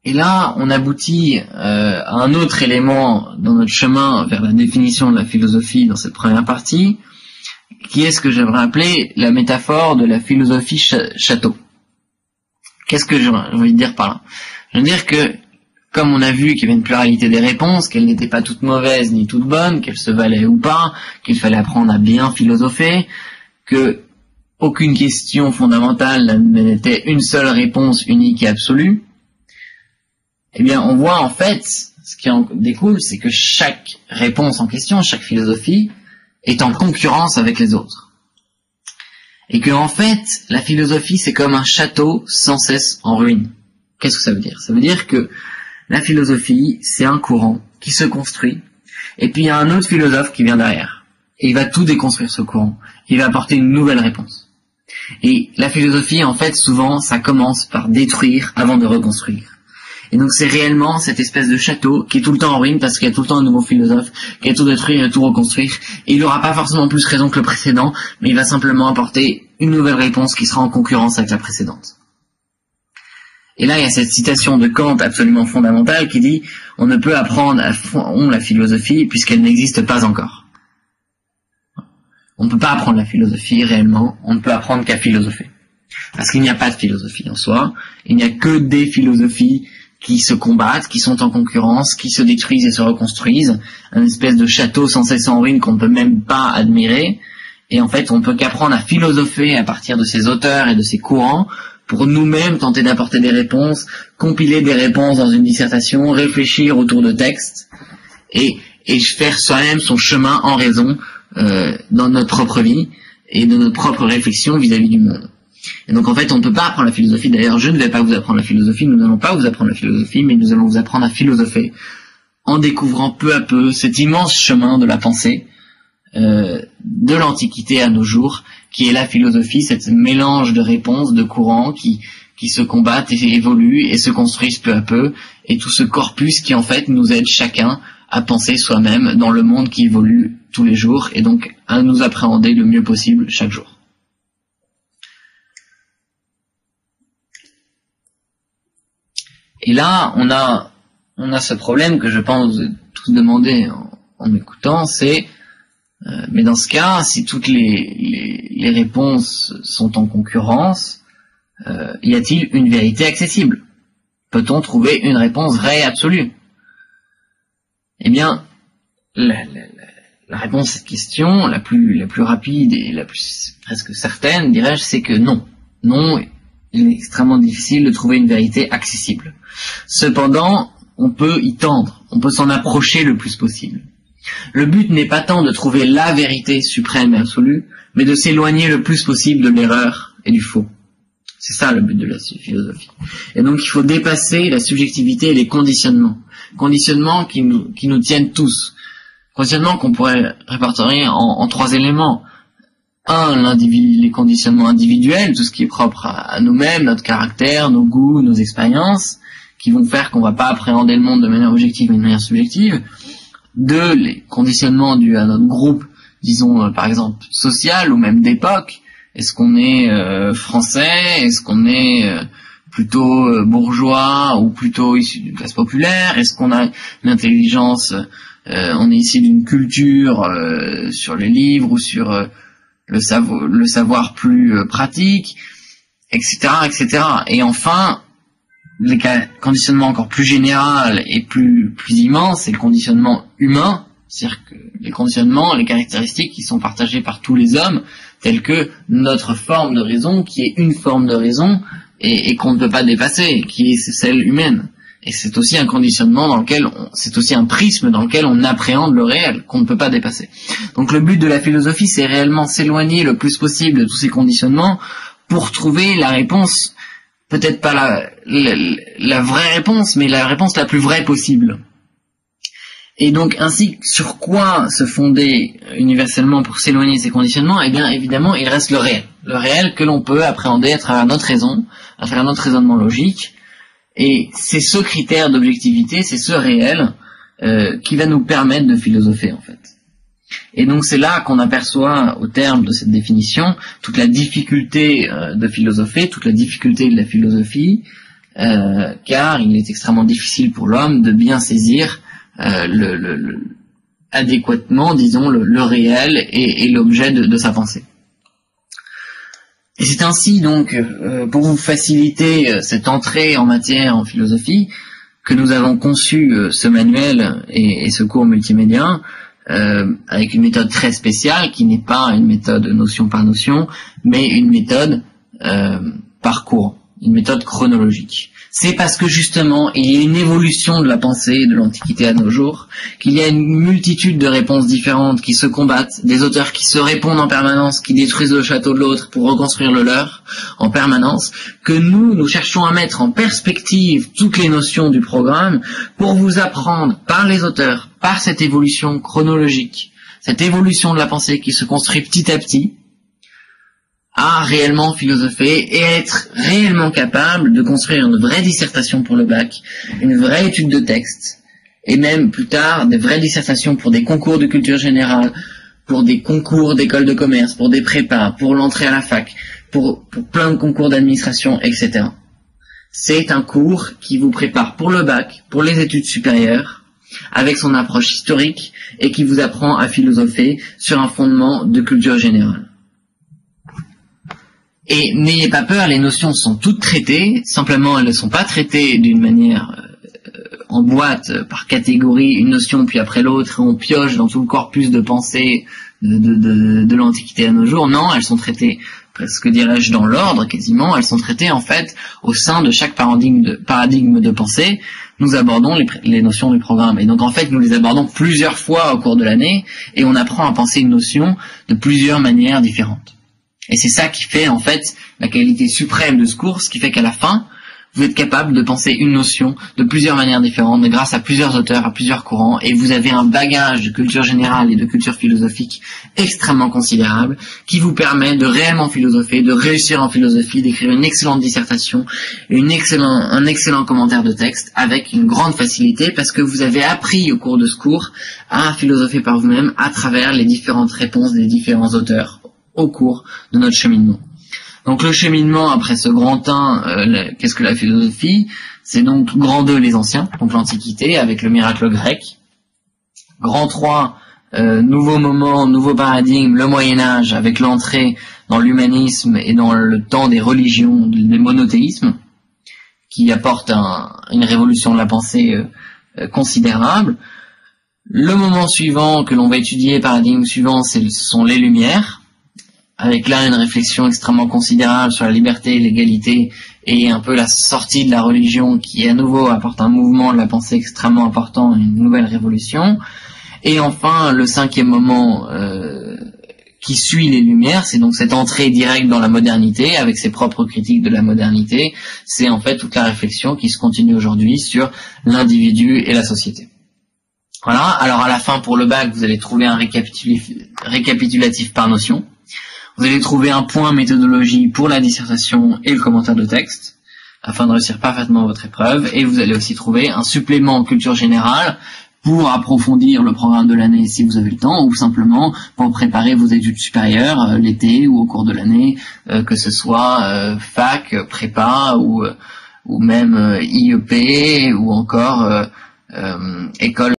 Et là, on aboutit à un autre élément dans notre chemin vers la définition de la philosophie dans cette première partie, qui est ce que j'aimerais appeler la métaphore de la philosophie château. Qu'est-ce que j'ai envie de dire par là? Je veux dire que, comme on a vu qu'il y avait une pluralité des réponses, qu'elles n'étaient pas toutes mauvaises ni toutes bonnes, qu'elles se valaient ou pas, qu'il fallait apprendre à bien philosopher, que aucune question fondamentale n'était une seule réponse unique et absolue, eh bien on voit en fait, ce qui en découle, c'est que chaque réponse en question, chaque philosophie, est en concurrence avec les autres. Et que en fait, la philosophie c'est comme un château sans cesse en ruine. Qu'est-ce que ça veut dire? Ça veut dire que la philosophie, c'est un courant qui se construit, et puis il y a un autre philosophe qui vient derrière. Et il va tout déconstruire ce courant. Il va apporter une nouvelle réponse. Et la philosophie, en fait, souvent, ça commence par détruire avant de reconstruire. Et donc c'est réellement cette espèce de château qui est tout le temps en ruine parce qu'il y a tout le temps un nouveau philosophe qui va tout détruire et tout reconstruire. Et il n'aura pas forcément plus raison que le précédent, mais il va simplement apporter une nouvelle réponse qui sera en concurrence avec la précédente. Et là, il y a cette citation de Kant absolument fondamentale qui dit « On ne peut apprendre à fond la philosophie puisqu'elle n'existe pas encore. » On ne peut pas apprendre la philosophie réellement, on ne peut apprendre qu'à philosopher. Parce qu'il n'y a pas de philosophie en soi, il n'y a que des philosophies qui se combattent, qui sont en concurrence, qui se détruisent et se reconstruisent, une espèce de château sans cesse en ruine qu'on ne peut même pas admirer, et en fait on ne peut qu'apprendre à philosopher à partir de ces auteurs et de ces courants, pour nous-mêmes tenter d'apporter des réponses, compiler des réponses dans une dissertation, réfléchir autour de textes, et faire soi-même son chemin en raison dans notre propre vie, et de notre propre réflexion vis-à-vis du monde. Et donc en fait on ne peut pas apprendre la philosophie, d'ailleurs je ne vais pas vous apprendre la philosophie, nous n'allons pas vous apprendre la philosophie, mais nous allons vous apprendre à philosopher, en découvrant peu à peu cet immense chemin de la pensée, de l'Antiquité à nos jours, qui est la philosophie, cette mélange de réponses, de courants qui se combattent et évoluent et se construisent peu à peu, et tout ce corpus qui en fait nous aide chacun à penser soi-même dans le monde qui évolue tous les jours, et donc à nous appréhender le mieux possible chaque jour. Et là, on a ce problème que je pense vous avez tous demandé en m'écoutant, c'est mais dans ce cas, si toutes les réponses sont en concurrence, y a-t-il une vérité accessible? Peut-on trouver une réponse vraie et absolue? Eh bien, la réponse à cette question, la plus rapide et la plus presque certaine, dirais-je, c'est que non. Non, il est extrêmement difficile de trouver une vérité accessible. Cependant, on peut y tendre, on peut s'en approcher le plus possible. Le but n'est pas tant de trouver la vérité suprême et absolue, mais de s'éloigner le plus possible de l'erreur et du faux. C'est ça le but de la philosophie. Et donc il faut dépasser la subjectivité et les conditionnements. Conditionnements qui nous tiennent tous. Conditionnements qu'on pourrait répertorier en trois éléments. Un, les conditionnements individuels, tout ce qui est propre à nous-mêmes, notre caractère, nos goûts, nos expériences, qui vont faire qu'on va pas appréhender le monde de manière objective mais de manière subjective. Deux, les conditionnements dus à notre groupe, disons par exemple social ou même d'époque. Est-ce qu'on est français? Est-ce qu'on est plutôt bourgeois ou plutôt issu d'une classe populaire? Est-ce qu'on a une intelligence, on est issu d'une culture sur les livres ou sur le savoir plus pratique, etc., etc. Et enfin, les conditionnements encore plus général et plus immense, c'est le conditionnement humain, c'est-à-dire que les conditionnements, les caractéristiques qui sont partagées par tous les hommes, telles que notre forme de raison, qui est une forme de raison, et qu'on ne peut pas dépasser, qui est celle humaine. Et c'est aussi un conditionnement dans lequel, c'est aussi un prisme dans lequel on appréhende le réel, qu'on ne peut pas dépasser. Donc le but de la philosophie, c'est réellement s'éloigner le plus possible de tous ces conditionnements pour trouver la réponse, peut-être pas la vraie réponse, mais la réponse la plus vraie possible. Et donc ainsi, sur quoi se fonder universellement pour s'éloigner de ces conditionnements? Eh bien évidemment, il reste le réel que l'on peut appréhender à travers notre raison, à travers notre raisonnement logique. Et c'est ce critère d'objectivité, c'est ce réel qui va nous permettre de philosopher en fait. Et donc c'est là qu'on aperçoit au terme de cette définition toute la difficulté de philosopher, toute la difficulté de la philosophie, car il est extrêmement difficile pour l'homme de bien saisir adéquatement, disons, le réel et l'objet de sa pensée. Et c'est ainsi donc, pour vous faciliter cette entrée en matière en philosophie, que nous avons conçu ce manuel et ce cours multimédia, avec une méthode très spéciale, qui n'est pas une méthode notion par notion, mais une méthode par cours, une méthode chronologique. C'est parce que justement, il y a une évolution de la pensée de l'Antiquité à nos jours, qu'il y a une multitude de réponses différentes qui se combattent, des auteurs qui se répondent en permanence, qui détruisent le château de l'autre pour reconstruire le leur en permanence, que nous cherchons à mettre en perspective toutes les notions du programme pour vous apprendre par les auteurs, par cette évolution chronologique, cette évolution de la pensée qui se construit petit à petit, à réellement philosopher et à être réellement capable de construire une vraie dissertation pour le bac, une vraie étude de texte, et même plus tard des vraies dissertations pour des concours de culture générale, pour des concours d'école de commerce, pour des prépas, pour l'entrée à la fac, pour plein de concours d'administration, etc. C'est un cours qui vous prépare pour le bac, pour les études supérieures, avec son approche historique, et qui vous apprend à philosopher sur un fondement de culture générale. Et n'ayez pas peur, les notions sont toutes traitées, simplement elles ne sont pas traitées d'une manière en boîte, par catégorie, une notion puis après l'autre, on pioche dans tout le corpus de pensée de l'Antiquité à nos jours. Non, elles sont traitées, presque dirais-je dans l'ordre quasiment, elles sont traitées en fait au sein de chaque paradigme de pensée. Nous abordons les notions du programme, et donc en fait nous les abordons plusieurs fois au cours de l'année, et on apprend à penser une notion de plusieurs manières différentes. Et c'est ça qui fait en fait la qualité suprême de ce cours, ce qui fait qu'à la fin, vous êtes capable de penser une notion de plusieurs manières différentes, grâce à plusieurs auteurs, à plusieurs courants, et vous avez un bagage de culture générale et de culture philosophique extrêmement considérable, qui vous permet de réellement philosopher, de réussir en philosophie, d'écrire une excellente dissertation, et un excellent commentaire de texte, avec une grande facilité, parce que vous avez appris au cours de ce cours à philosopher par vous-même à travers les différentes réponses des différents auteurs au cours de notre cheminement. Donc le cheminement après ce grand 1, qu'est-ce que la philosophie? C'est donc grand 2 les anciens, donc l'Antiquité avec le miracle grec. Grand 3, nouveau moment, nouveau paradigme, le Moyen-Âge avec l'entrée dans l'humanisme et dans le temps des religions, des monothéismes, qui apporte une révolution de la pensée considérable. Le moment suivant que l'on va étudier, paradigme suivant, ce sont les Lumières, avec là une réflexion extrêmement considérable sur la liberté, l'égalité et un peu la sortie de la religion qui à nouveau apporte un mouvement de la pensée extrêmement important, une nouvelle révolution. Et enfin le 5e moment qui suit les Lumières, c'est donc cette entrée directe dans la modernité avec ses propres critiques de la modernité. C'est en fait toute la réflexion qui se continue aujourd'hui sur l'individu et la société. Voilà, alors à la fin pour le bac vous allez trouver un récapitulatif par notion. Vous allez trouver un point méthodologie pour la dissertation et le commentaire de texte, afin de réussir parfaitement votre épreuve, et vous allez aussi trouver un supplément en culture générale pour approfondir le programme de l'année si vous avez le temps, ou simplement pour préparer vos études supérieures l'été ou au cours de l'année, que ce soit fac, prépa ou même IEP ou encore école